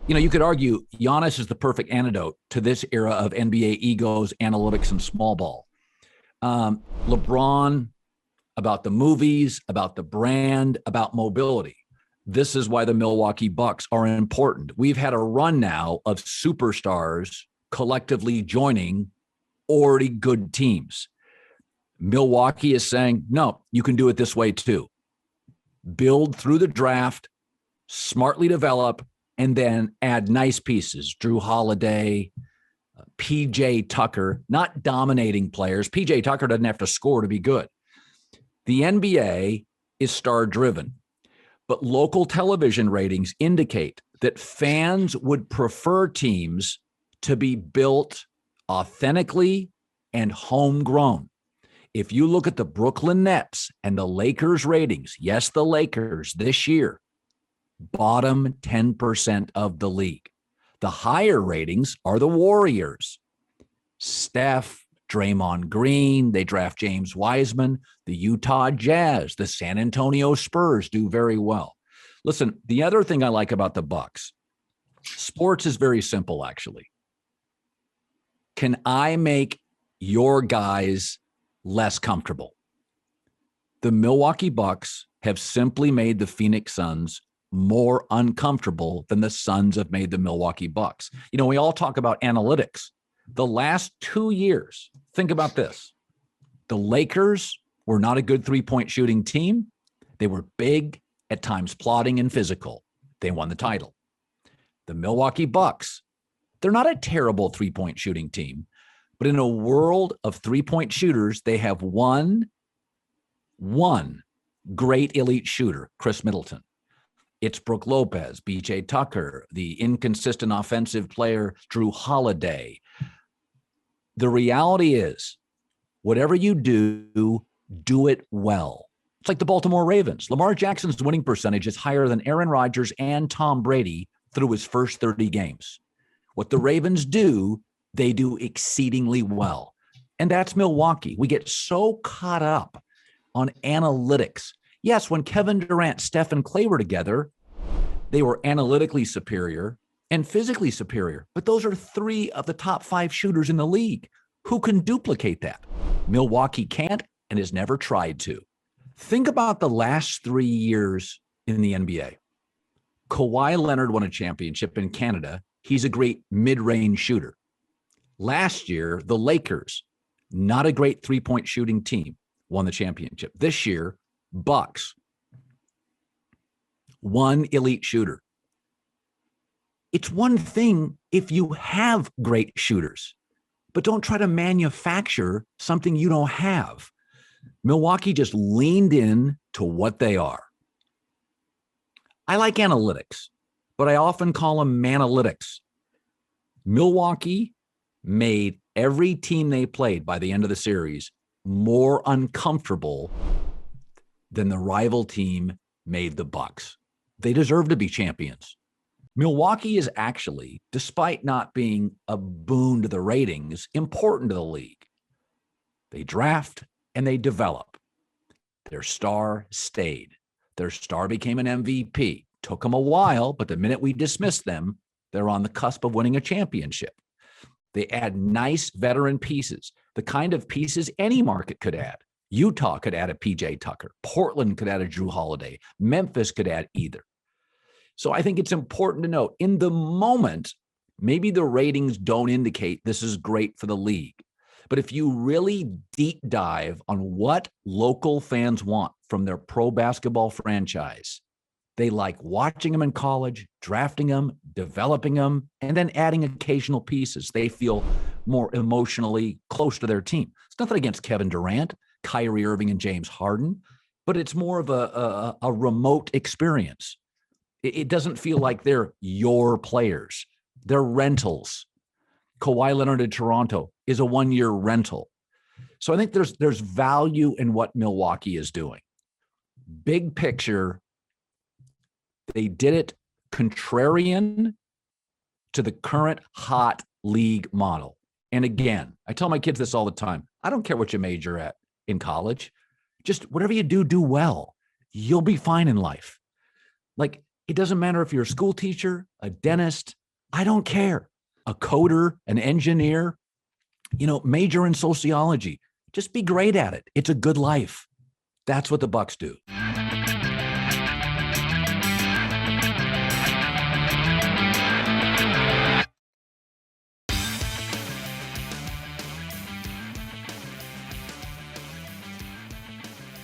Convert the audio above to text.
You could argue Giannis is the perfect antidote to this era of NBA egos, analytics, and small ball. LeBron, about the movies, about the brand, about mobility. This is why the Milwaukee Bucks are important. We've had a run now of superstars collectively joining already good teams. Milwaukee is saying, no, you can do it this way too. Build through the draft, smartly develop, and then add nice pieces. Drew Holiday, PJ Tucker, not dominating players. PJ Tucker doesn't have to score to be good. The NBA is star-driven, but local television ratings indicate that fans would prefer teams to be built authentically and homegrown. If you look at the Brooklyn Nets and the Lakers ratings, yes, the Lakers this year, bottom 10% of the league. The higher ratings are the Warriors. Steph, Draymond Green, they draft James Wiseman, the Utah Jazz, the San Antonio Spurs do very well. Listen, the other thing I like about the Bucks, sports is very simple, actually. Can I make your guys less comfortable? The Milwaukee Bucks have simply made the Phoenix Suns more uncomfortable than the Suns have made the Milwaukee Bucks. We all talk about analytics. The last 2 years, think about this. The Lakers were not a good three-point shooting team. They were big, at times plotting and physical. They won the title. The Milwaukee Bucks, they're not a terrible three-point shooting team, but in a world of three-point shooters, they have one great elite shooter, Chris Middleton. It's Brook Lopez, B.J. Tucker, the inconsistent offensive player, Drew Holiday. The reality is, whatever you do, do it well. It's like the Baltimore Ravens. Lamar Jackson's winning percentage is higher than Aaron Rodgers and Tom Brady through his first 30 games. What the Ravens do, they do exceedingly well. And that's Milwaukee. We get so caught up on analytics. Yes, when Kevin Durant, Steph, and Clay were together, they were analytically superior and physically superior. But those are 3 of the top 5 shooters in the league. Who can duplicate that? Milwaukee can't and has never tried to. Think about the last 3 years in the NBA. Kawhi Leonard won a championship in Canada. He's a great mid-range shooter. Last year, the Lakers, not a great three-point shooting team, won the championship. This year, Bucks, one elite shooter. It's one thing if you have great shooters, but don't try to manufacture something you don't have. Milwaukee just leaned in to what they are. I like analytics, but I often call them manalytics. Milwaukee made every team they played by the end of the series more uncomfortable than the rival team made the Bucks. They deserve to be champions. Milwaukee is actually, despite not being a boon to the ratings, important to the league. They draft and they develop. Their star stayed. Their star became an MVP. Took them a while, but the minute we dismissed them, they're on the cusp of winning a championship. They add nice veteran pieces, the kind of pieces any market could add. Utah could add a PJ Tucker. Portland could add a Drew Holiday. Memphis could add either. So I think it's important to note, in the moment, maybe the ratings don't indicate this is great for the league. But if you really deep dive on what local fans want from their pro basketball franchise, they like watching them in college, drafting them, developing them, and then adding occasional pieces. They feel more emotionally close to their team. It's nothing against Kevin Durant, Kyrie Irving, and James Harden, but it's more of a remote experience. It doesn't feel like they're your players. They're rentals. Kawhi Leonard in Toronto is a one-year rental. So I think there's value in what Milwaukee is doing. Big picture, they did it contrarian to the current hot league model. And again, I tell my kids this all the time. I don't care what you major at in college. Just whatever you do, do well. You'll be fine in life. Like, It doesn't matter if you're a school teacher, a dentist, I don't care. A coder, an engineer, major in sociology. Just be great at it. It's a good life. That's what the Bucks do.